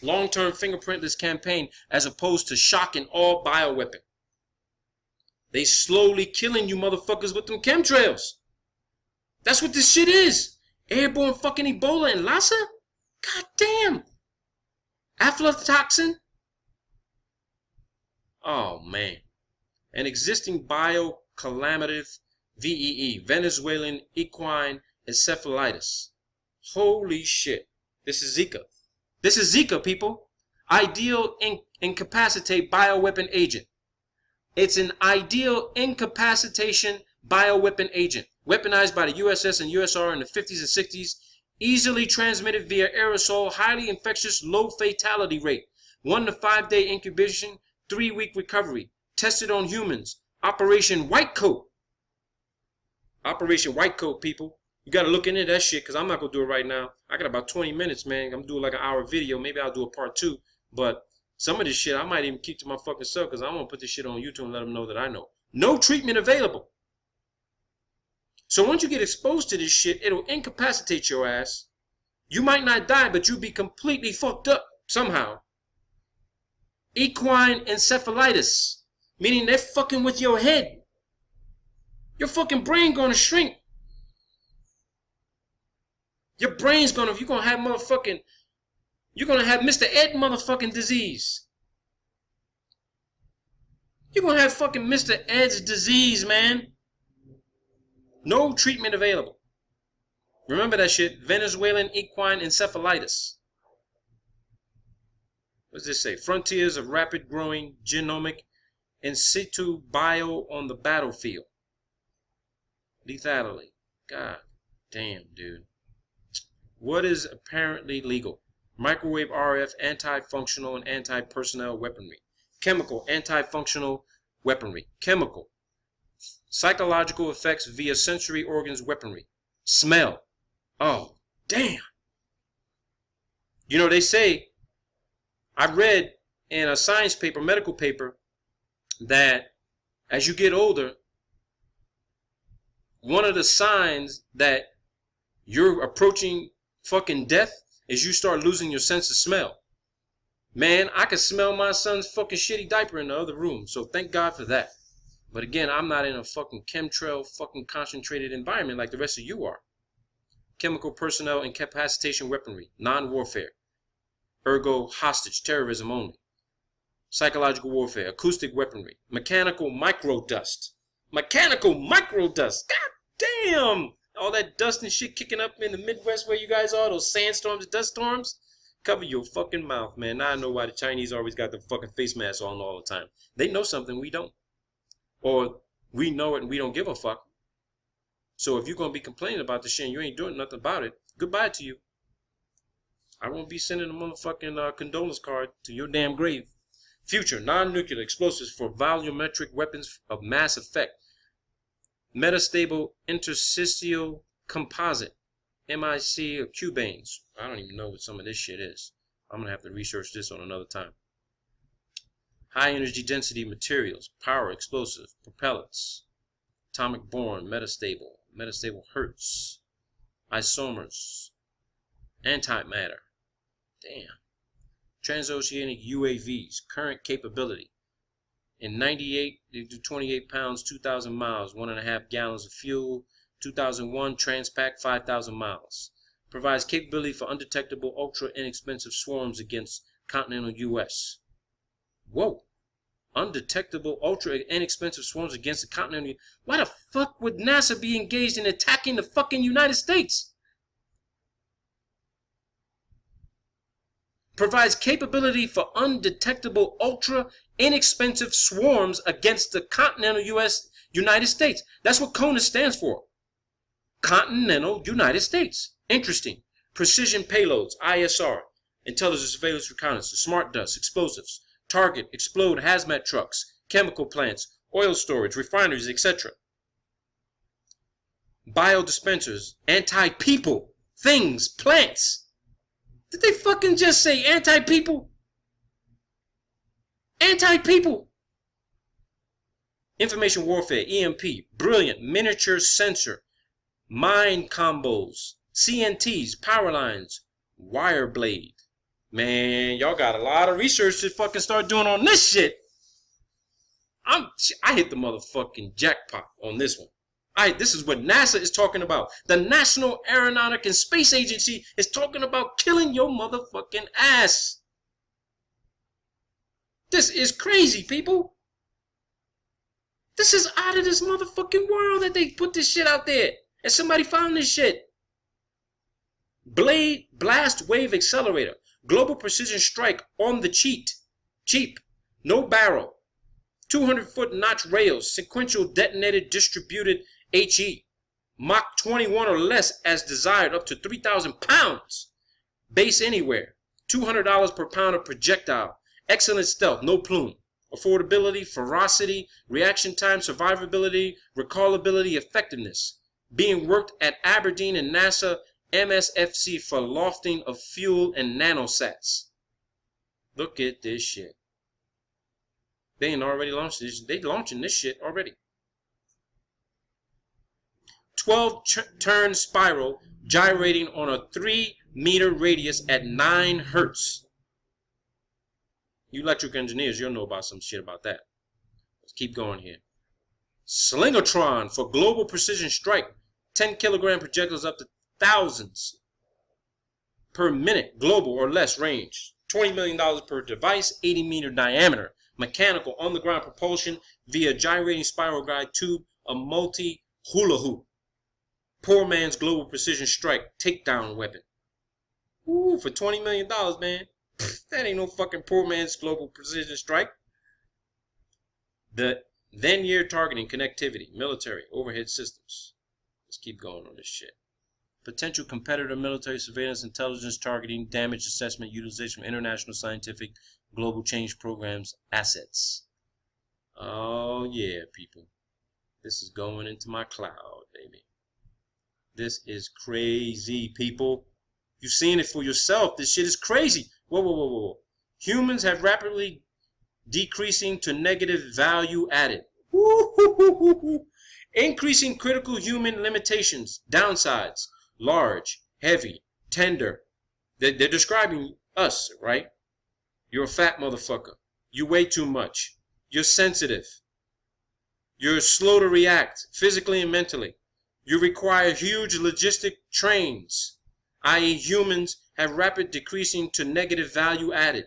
Long-term fingerprintless campaign as opposed to shocking all bioweapon. They slowly killing you motherfuckers with them chemtrails. That's what this shit is. Airborne fucking Ebola and Lassa? God damn. Aflatoxin? Oh, man. An existing biocalaminative VEE, Venezuelan equine encephalitis. Holy shit. This is Zika. This is Zika, people. Ideal incapacitate bioweapon agent. It's an ideal incapacitation bioweapon agent, weaponized by the USS and USR in the 50s and 60s, easily transmitted via aerosol, highly infectious, low fatality rate, 1 to 5 day incubation, 3-week recovery, tested on humans, Operation White Coat. Operation White Coat, people. You got to look into that shit, because I'm not going to do it right now. I got about 20 minutes, man. I'm doing like an hour video. Maybe I'll do a part 2. But some of this shit I might even keep to my fucking self, because I want to put this shit on YouTube and let them know that I know. No treatment available. So once you get exposed to this shit, it'll incapacitate your ass. You might not die, but you'll be completely fucked up somehow. Equine encephalitis, meaning they're fucking with your head. Your fucking brain gonna shrink. Your brain's gonna, you're gonna have motherfucking, you're gonna have Mr. Ed motherfucking disease. You're gonna have fucking Mr. Ed's disease, man. No treatment available. Remember that shit. Venezuelan equine encephalitis. What does this say? Frontiers of rapid growing genomic in situ bio on the battlefield. Lethality. God damn, dude. What is apparently legal? Microwave RF anti-functional and anti-personnel weaponry. Chemical anti-functional weaponry. Chemical. Psychological effects via sensory organs weaponry. Smell. Oh, damn. You know, they say, I read in a science paper, medical paper, that as you get older, one of the signs that you're approaching fucking death is you start losing your sense of smell. Man, I could smell my son's fucking shitty diaper in the other room, so thank God for that. But again, I'm not in a fucking chemtrail fucking concentrated environment like the rest of you are. Chemical personnel incapacitation weaponry, non-warfare. Ergo hostage, terrorism only. Psychological warfare, acoustic weaponry, mechanical microdust. Mechanical microdust. God damn! All that dust and shit kicking up in the Midwest where you guys are, those sandstorms, dust storms. Cover your fucking mouth, man. Now I know why the Chinese always got the fucking face masks on all the time. They know something we don't. Or we know it and we don't give a fuck. So if you're going to be complaining about this shit and you ain't doing nothing about it, goodbye to you. I won't be sending a motherfucking condolence card to your damn grave. Future, non-nuclear explosives for volumetric weapons of mass effect. Metastable interstitial composite. MIC or cubanes. I don't even know what some of this shit is. I'm going to have to research this on another time. High energy density materials. Power explosive. Propellants. Atomic boron. Metastable. Metastable hertz. Isomers. Antimatter. Damn. Transoceanic UAVs. Current capability. In 98, they do 28 pounds, 2,000 miles, 1.5 gallons of fuel. 2001, Transpac, 5,000 miles. Provides capability for undetectable, ultra inexpensive swarms against continental U.S. Whoa. undetectable, ultra inexpensive swarms against the continental. Why the fuck would NASA be engaged in attacking the fucking United States? Provides capability for undetectable, ultra inexpensive swarms against the continental United States. That's what CONUS stands for. Continental United States. Interesting. Precision payloads, ISR, intelligence, surveillance, reconnaissance, smart dust, explosives, target, explode, hazmat trucks, chemical plants, oil storage, refineries, etc. Biodispensers, anti-people, things, plants. Did they fucking just say anti-people? Anti-people. Information warfare, EMP, brilliant miniature sensor, mind combos, CNTs, power lines, wire blade. Man, y'all got a lot of research to fucking start doing on this shit. I hit the motherfucking jackpot on this one. This is what NASA is talking about. The National Aeronautic and Space Agency is talking about killing your motherfucking ass. This is crazy, people. This is out of this motherfucking world that they put this shit out there. And somebody found this shit. Blast Wave Accelerator. Global Precision Strike on the cheap. No barrel. 200-foot notch rails. Sequential detonated distributed HE. Mach 21 or less as desired, up to 3,000 pounds. Base anywhere. $200 per pound of projectile. Excellent stealth, no plume. Affordability, ferocity, reaction time, survivability, recallability, effectiveness. Being worked at Aberdeen and NASA MSFC for lofting of fuel and nanosats. Look at this shit. They ain't already launched this. They launching this shit already. 12-turn spiral gyrating on a 3-meter radius at 9 hertz. You electrical engineers, you'll know about some shit about that. Let's keep going here. Slingertron for global precision strike. 10-kilogram projectiles up to thousands per minute, global or less range. $20 million per device, 80-meter diameter. Mechanical on-the-ground propulsion via gyrating spiral guide tube, a multi-hula hoop. Poor man's global precision strike takedown weapon. Ooh, for $20 million, man. That ain't no fucking poor man's global precision strike. The then-year targeting, connectivity, military, overhead systems. Let's keep going on this shit. Potential competitor, military surveillance, intelligence, targeting, damage assessment, utilization of international scientific, global change programs, assets. Oh yeah, people. This is going into my cloud, baby. This is crazy, people. You've seen it for yourself. This shit is crazy. Whoa. Humans have rapidly decreasing to negative value added. Increasing critical human limitations, downsides, large, heavy, tender. They're describing us, right? You're a fat motherfucker. You weigh too much. You're sensitive. You're slow to react, physically and mentally. You require huge logistic trains, i.e. humans have rapid decreasing to negative value added.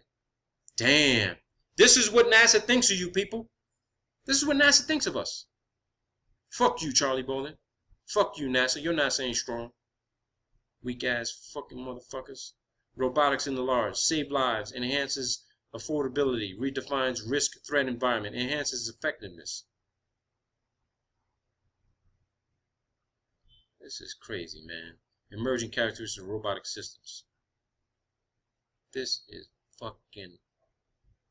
Damn. This is what NASA thinks of you people. This is what NASA thinks of us. Fuck you, Charlie Bolin. Fuck you, NASA. Your NASA ain't strong. Weak ass fucking motherfuckers. Robotics in the large. Save lives. Enhances affordability. Redefines risk threat environment. Enhances effectiveness. This is crazy, man. Emerging characteristics of robotic systems. This is fucking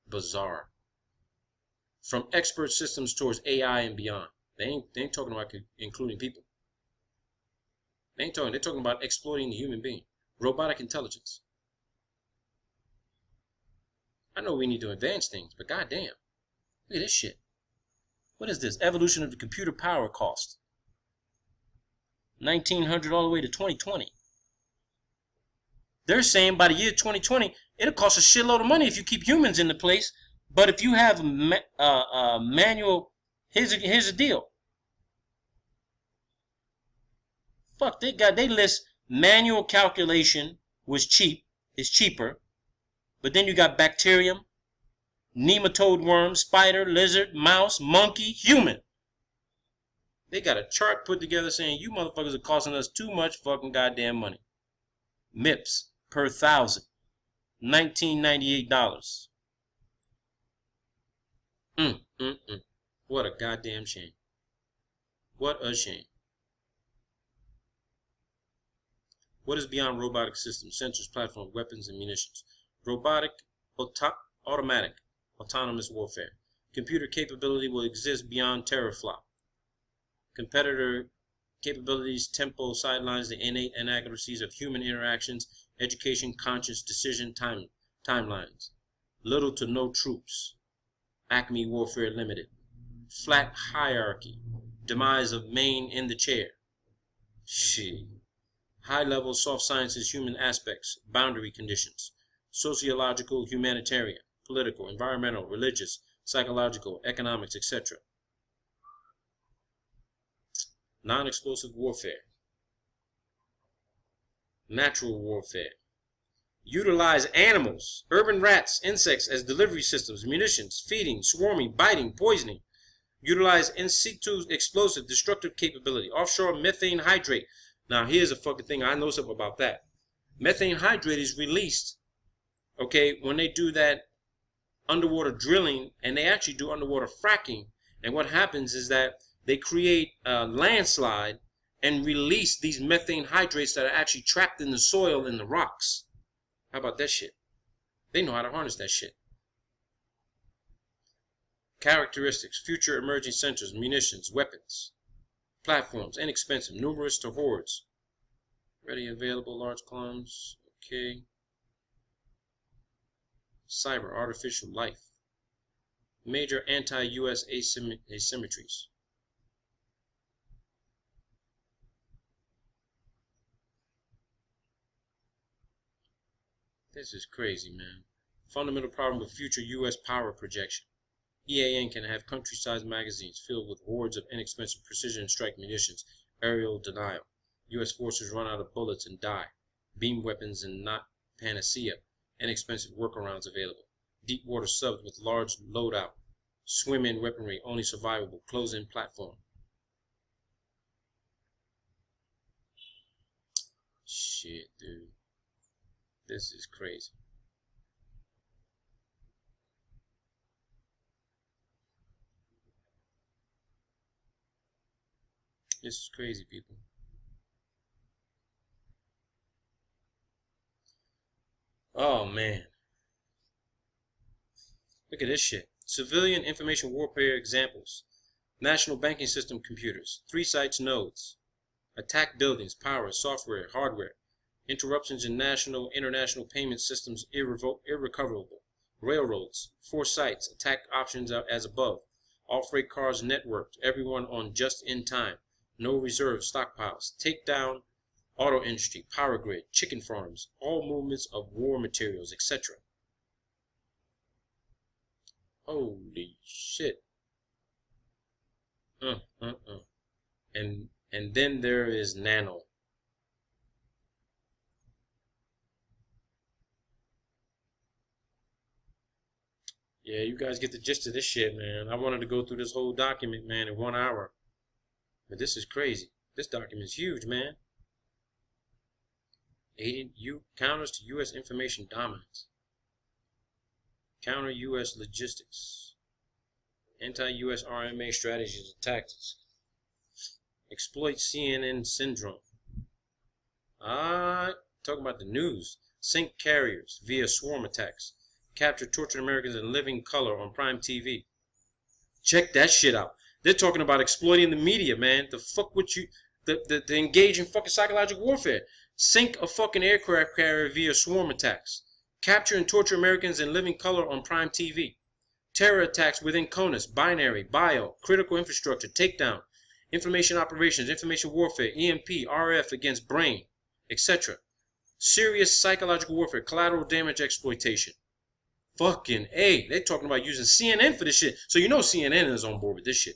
bizarre. From expert systems towards AI and beyond. They ain't talking about including people. They're talking about exploiting the human being. Robotic intelligence. I know we need to advance things, but goddamn. Look at this shit. What is this? Evolution of the computer power cost. 1900 all the way to 2020. They're saying by the year 2020, it'll cost a shitload of money if you keep humans in the place. But if you have a manual, here's a deal. Fuck, they list manual calculation is cheaper. But then you got bacterium, nematode worm, spider, lizard, mouse, monkey, human. They got a chart put together saying you motherfuckers are costing us too much fucking goddamn money. MIPS per 1,000, $1998. What a goddamn shame. What a shame. What is beyond robotic systems, sensors, platforms, weapons, and munitions? Robotic, automatic, autonomous warfare. Computer capability will exist beyond teraflop. Competitor capabilities, tempo, sidelines, the innate inaccuracies of human interactions, education, conscious decision, timelines. Little to no troops. Acme Warfare Limited. Flat hierarchy. Demise of main in the chair. Shit. High level soft sciences, human aspects, boundary conditions. Sociological, humanitarian, political, environmental, religious, psychological, economics, etc. Non-explosive warfare. Natural warfare. Utilize animals, urban rats, insects as delivery systems, munitions, feeding, swarming, biting, poisoning. Utilize in situ explosive destructive capability. Offshore methane hydrate. Now here's a fucking thing. I know something about that. Methane hydrate is released, okay, when they do that underwater drilling, and they actually do underwater fracking. And what happens is that they create a landslide and release these methane hydrates that are actually trapped in the soil and the rocks. How about that shit? They know how to harness that shit. Characteristics, future emerging sensors, munitions, weapons, platforms, inexpensive, numerous to hordes. Ready, available, large columns, okay. Cyber, artificial life. Major anti-US asymmetries. This is crazy, man. Fundamental problem with future U.S. power projection. EAN can have country-sized magazines filled with hordes of inexpensive precision strike munitions. Aerial denial. U.S. forces run out of bullets and die. Beam weapons and not panacea. Inexpensive workarounds available. Deep water subs with large loadout. Swim-in weaponry only survivable. Close-in platform. Shit, dude. This is crazy. This is crazy, people. Oh, man. Look at this shit. Civilian information warfare examples. National banking system computers. 3 sites nodes. Attack buildings, power, software, hardware. Interruptions in national, international payment systems irrecoverable. Railroads. 4 sites. Attack options as above. All freight cars networked. Everyone on just in time. No reserve stockpiles. Take down auto industry, power grid, chicken farms. All movements of war materials, etc. Holy shit. And then there is nano. Yeah, you guys get the gist of this shit, man. I wanted to go through this whole document, man, in 1 hour. But this is crazy. This document is huge, man. Counters to U.S. information dominance. Counter U.S. logistics. Anti-U.S. RMA strategies and tactics. Exploit CNN syndrome. Talking about the news. Sink carriers via swarm attacks. Capture tortured Americans in living color on Prime TV. Check that shit out. They're talking about exploiting the media, man. The fuck with you, the engage in fucking psychological warfare. Sink a fucking aircraft carrier via swarm attacks. Capture and torture Americans in living color on Prime TV. Terror attacks within CONUS, binary, bio, critical infrastructure, takedown, information operations, information warfare, EMP, RF against brain, etc. Serious psychological warfare, collateral damage exploitation. Fucking A. They're talking about using CNN for this shit. So you know CNN is on board with this shit.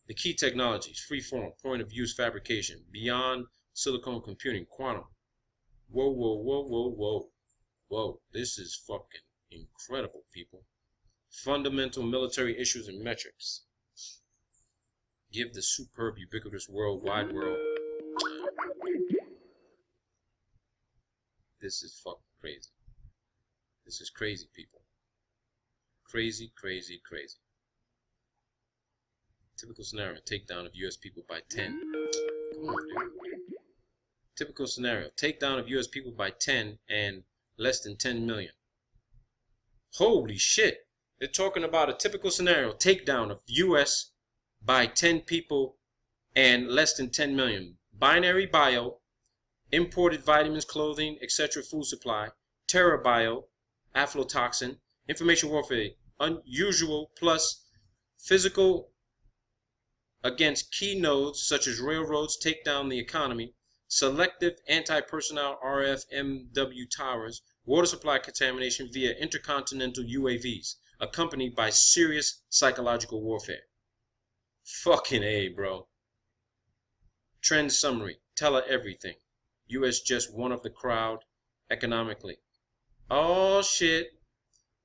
The key technologies, freeform, point of use fabrication, beyond silicon computing, quantum. Whoa. Whoa. This is fucking incredible, people. fundamental military issues and metrics. Give the superb, ubiquitous worldwide world. This is fucking crazy. This is crazy, people. Crazy, crazy, crazy. Typical scenario, takedown of U.S. people by 10. Come on, dude. Typical scenario, takedown of U.S. people by 10 and less than 10 million. Holy shit. They're talking about a typical scenario, takedown of U.S. by 10 people and less than 10 million. Binary bio, imported vitamins, clothing, etc. food supply, terror bio, aflatoxin, information warfare, unusual plus physical against key nodes such as railroads, take down the economy, selective anti-personnel RFMW towers, water supply contamination via intercontinental UAVs, accompanied by serious psychological warfare. Fucking A, bro. Trend summary, tell her everything. U.S. just one of the crowd economically. Oh shit.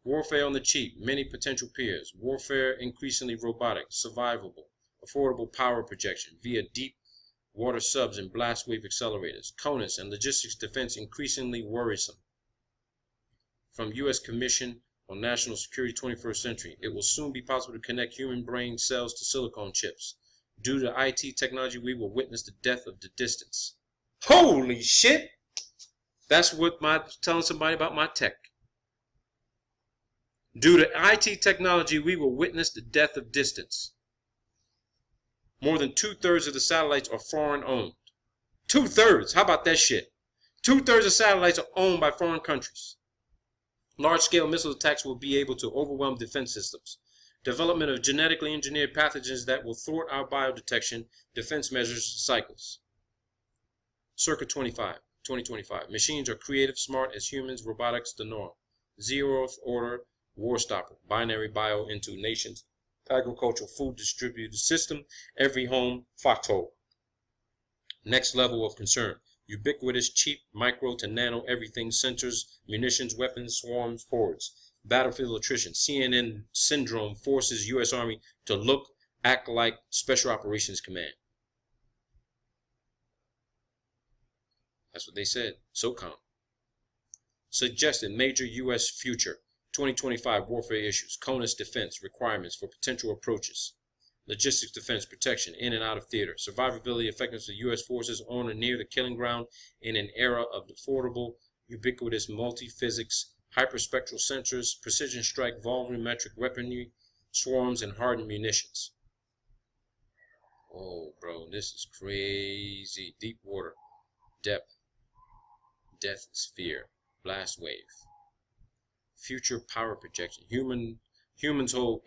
Warfare on the cheap, many potential peers. Warfare increasingly robotic, survivable, affordable power projection via deep water subs and blast wave accelerators. CONUS and logistics defense increasingly worrisome. From U.S. Commission on National Security 21st Century, it will soon be possible to connect human brain cells to silicone chips. Due to IT technology, we will witness the death of the distance. Holy shit! That's what telling somebody about my tech. Due to IT technology, we will witness the death of distance. More than 2/3 of the satellites are foreign owned. 2/3! How about that shit? 2/3 of satellites are owned by foreign countries. Large-scale missile attacks will be able to overwhelm defense systems. Development of genetically engineered pathogens that will thwart our biodetection defense measures cycles. Circa 2025. Machines are creative, smart as humans, robotics the norm. Zeroth order war stopper. Binary bio into nations. Agricultural food distributed system. Every home foxhole. Next level of concern. Ubiquitous, cheap, micro to nano everything sensors, munitions, weapons, swarms, hordes. Battlefield attrition. CNN syndrome forces U.S. Army to look, act like Special Operations Command. That's what they said. SOCOM. Suggested major U.S. future 2025 warfare issues. CONUS defense requirements for potential approaches. Logistics defense protection in and out of theater. Survivability effectiveness of U.S. forces on or near the killing ground in an era of affordable, ubiquitous multi-physics, hyperspectral sensors, precision strike, volumetric weaponry, swarms, and hardened munitions. Oh, bro, this is crazy. Deep water. Depth. Death is fear. Blast wave. Future power projection. Humans hold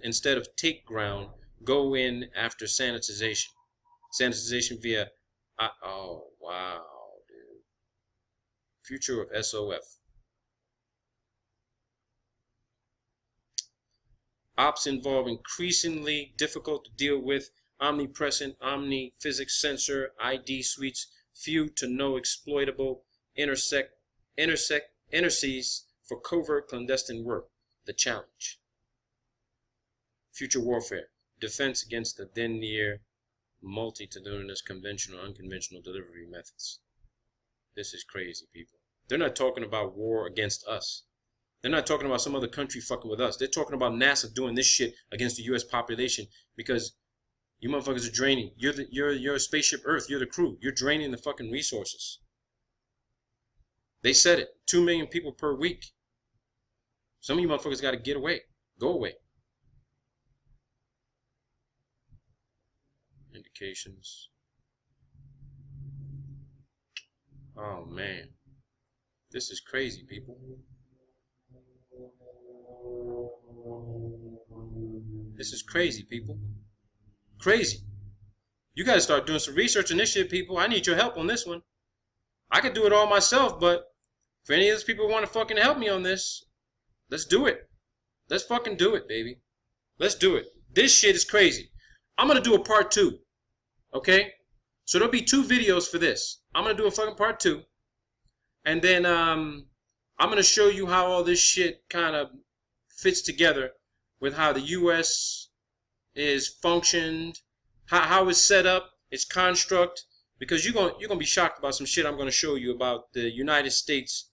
instead of take ground, go in after sanitization. Sanitization via oh wow, dude. Future of SOF. Ops involve increasingly difficult to deal with omnipresent omni-physics sensor ID suites, few to no exploitable intersees for covert clandestine work. The challenge. Future warfare. Defense against the then near multitudinous conventional unconventional delivery methods. This is crazy, people. They're not talking about war against us. They're not talking about some other country fucking with us. They're talking about NASA doing this shit against the U.S. population because you motherfuckers are draining. You're Spaceship Earth. You're the crew. You're draining the fucking resources. They said it. 2 million people per week. Some of you motherfuckers got to get away. Go away. Indications. Oh, man. This is crazy, people. This is crazy, people. Crazy. You got to start doing some research on this shit, people. I need your help on this one. I could do it all myself, but if any of those people want to fucking help me on this, let's do it. Let's fucking do it, baby. Let's do it. This shit is crazy. I'm going to do a part 2. Okay? So there'll be 2 videos for this. I'm going to do a fucking part 2. And then I'm going to show you how all this shit kind of fits together with how the U.S. is functioned, how it's set up, its construct, because you're gonna be shocked about some shit I'm gonna show you about the United States